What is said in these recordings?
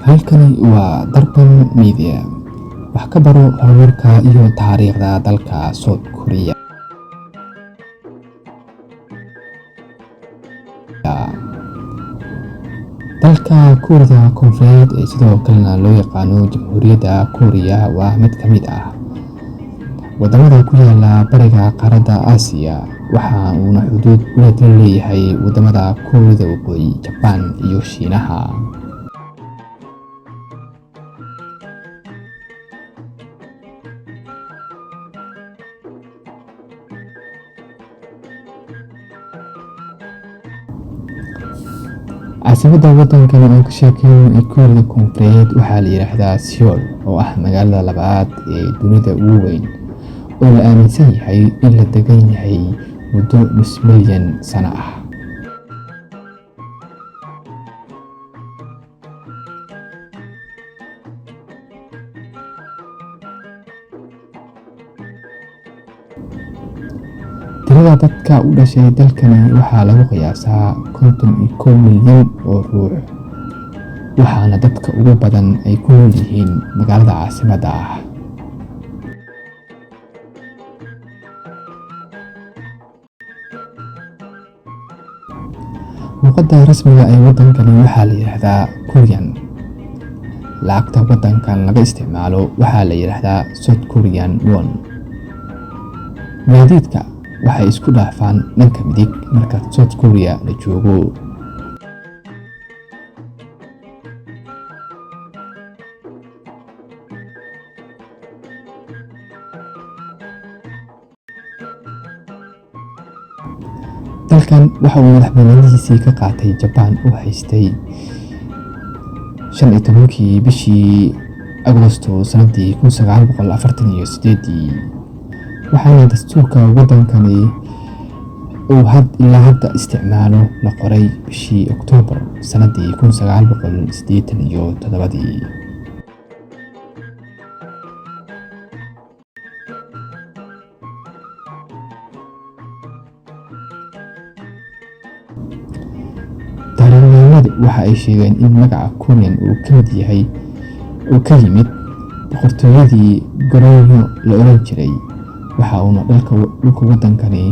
Halkani waa Darpan Media. Wax ka baro horumarka iyo taariikhda dalka South Korea. Dalka Kuuriyada Koonfureed ee sidoo kalena loo yaqaano Jamhuuriyadda Kuuriya waa mid ka mid ah wadamada ku yaala bariga qaaradda Aasiya, waxa uuna xuduud ula leeyahay wadamada Kuuriyada Waqooyi, Jabaan iyo Shiinaha. Caasimadda waddankan aan ka sheekeyno ee Kuuriyada Koonfureed waxaa la yiraahdaa Seoul, oo ah magaalada labaad ee dunida ugu weyn, oo la aaminsan yahay in la degan yahay muddo nus milyan sano ah. Tirada dadka u dhashay dalkani waxaa lagu qiyaasaa 51 milyan oo ruux, waxaana dadka ugu badan ay ku nool yihiin magaalada caasimadda ah. Luqadda rasmiga ee waddankani waxaa la yiraahdaa Korean. Lacagta waddankan laga isticmaalo waxaa la yiraahdaa South Korean won. Gaadiidka waxay isku dhaafaan dhanka midig marka South Korea la joogo. Dalkan waxa uu madaxbannaanidiisii ka qaatay Jabaan oo haystay 15kii bishii Agoosto sanadii 1948, waxaana dastuurka waddankani uu ilaa hadda isticmaalo la qoray bishii Oktoobar sanadii 1987. Taariikhyahanadu waxa ay sheegeen in magaca Korean uu ka yimid boqortooyadii Goryeo la oran jiray, waxa uuna dhulka waddankani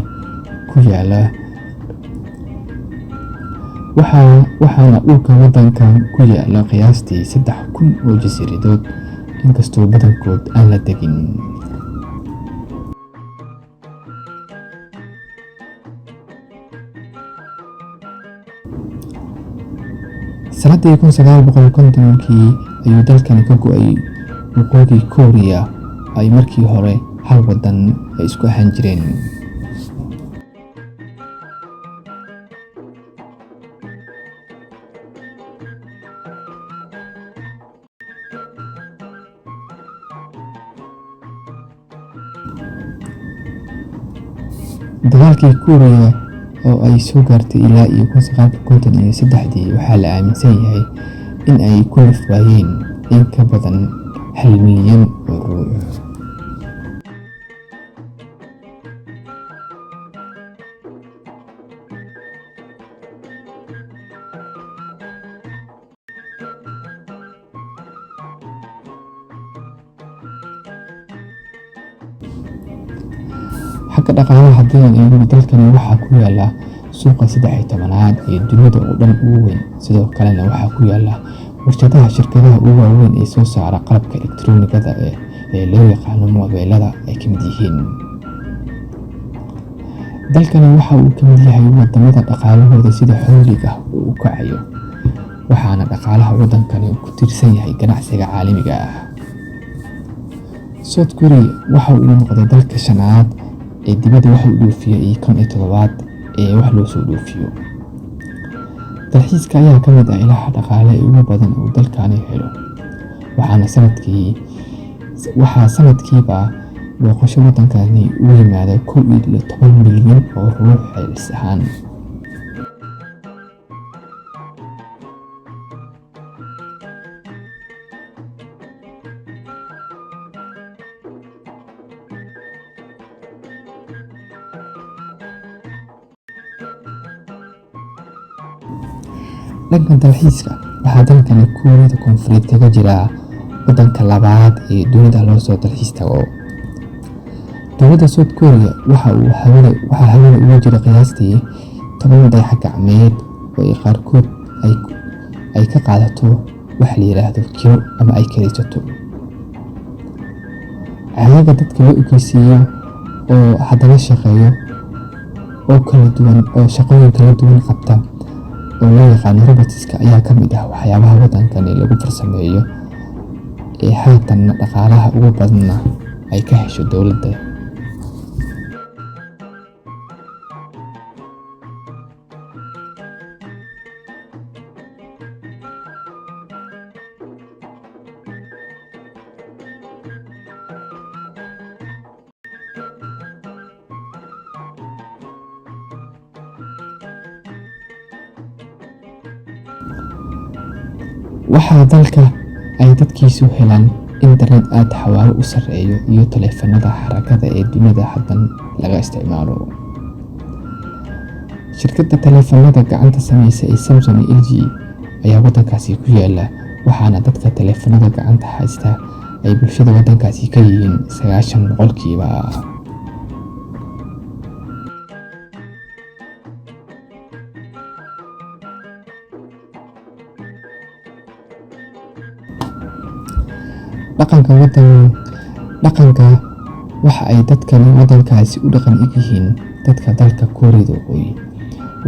ku yaala waxaana dhulka waddankan ku yaala qiyaastii 3,000 oo jasiiradood, inkastoo badankood aan la degin. Sanadii 1950kii ayuu dalkani ka go'ay Waqooyiga Kooriya ay markii hore hal waddan ay isku ahaan jireen. Dagaalkii Kuuriya oo ay soo gaartay ilaa 1953 waxaa la aaminsan yahay in ay ku naf waayeen in ka badan 1 milyan oo ruux. Xagga dhaqaalaha haddii aan eegno, dalkani waxaa ku yaala suuqa 13aad ee dunida oo dhan ugu weyn, sidoo kalena waxaa ku yaala warshadaha shirkadaha ugu waaweyn ee soo saara qalabka elektaroonigada ee loo yaqaano moobilada ay ka mid yihiin. Dalkani waxa uu ka mid yahay wadamada dhaqaalahooda sida xawliga uu u kacayo, waxaana dhaqaalaha waddankani ku tiirsan yahay ganacsiga caalamiga ah. South Korea waxa uu noqday dalka shanaad ee dibadda wax u dhoofiya iyo 17aad ee wax loo soo dhoofiyo. Dalxiiska ayaa ka mid ah ilaha dhaqaale ee ugu badan oo dalkani helo, waxaana sanadkiiba booqasho waddankani u yimaada 11 milyan oo ruux celcelis ahaan. Dhanka dalxiiska, waxaa dalkani Kuuriyada Koonfureed kaga jira waddanka labaad ee dunida loo soo dalxiis tago. Dowladda South Korea waxaa hawada ugu jira qiyaastii 10 dayax-gacmeed oo ay qaarkood ay ka qaadato waxa la yiraahdo kiro ama ay kiraysato. Cayayaanka dadka loo ekaysiiyo oo haddana shaqeeyo oo kala duwan oo shaqooyin kala duwan qabta oo loo yaqaan robotiska ayaa ka mid ah waxyaabaha waddankani lagu farsameeyo ee haatan dhaqaalaha ugu badanna ay ka hesho dowladda. Waxaa dalka ay dadkiisu helaan internet aad xawaare u sarreeyo iyo taleefannada xarakada ee dunida haddan laga isticmaalo. Shirkadda taleefannada gacanta sameysa ee Samsung iyo LG ayaa waddankaasi ku yaala, waxaana dadka taleefannada gacanta haysta ay bulshada waddankaasi ka yihiin 90%. Dhaqanka waxa ay dadkani waddankaasi u dhaqan yihiin dadka dalka Kuuriyada Waqooyi,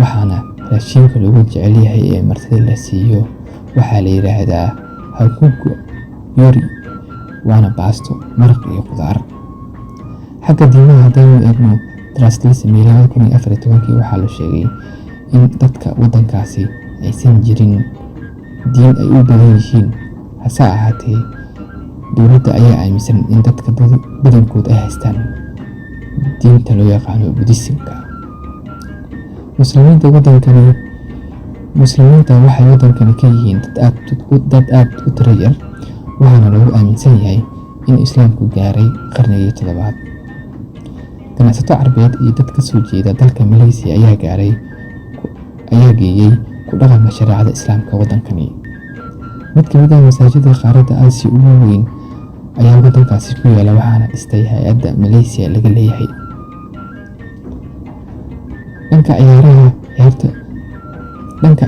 waxaana raashinka loogu jecel yahay ee martida la siiyo waxaa la yiraahdaa Hakuku Yori, waana baasto, maraq iyo khudaar. Xagga diimaha haddaynu eegno, daraasad la sameeyay 2014 waxaa la sheegay in dadka waddankaasi aysan jirin diin ay u badan yihiin. Hase ahaatee, dowladda ayaa aaminsan in dadka badankood ay haystaan diinta loo yaqaano Buddhism-ka. Muslimiinta waxay waddankani ka yihiin dad aad u tiro yar, waxaana lagu aaminsan yahay in Islaamku gaaray qarnigii 7. Ganacsato Carbeed iyo dad ka soo jeeda dalka Malaysia ayaa geeyay ku dhaqanka shareecada Islaamka waddankani. Mid ka mid ah masaajidda qaaradda Aasiya ugu weyn ayaa waddankaasi ku yaala, waxaana dhistay hay'adda Malaysia laga leeyahay. Dhanka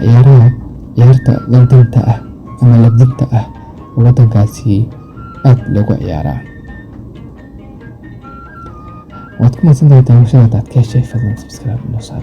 ciyaarta labdinta ah oo waddankaasi aad loogu ciyaaraa. Waad ku mahadsantahay daawashada. Hadaad ka heshay, fadlan subscribe inoo saar.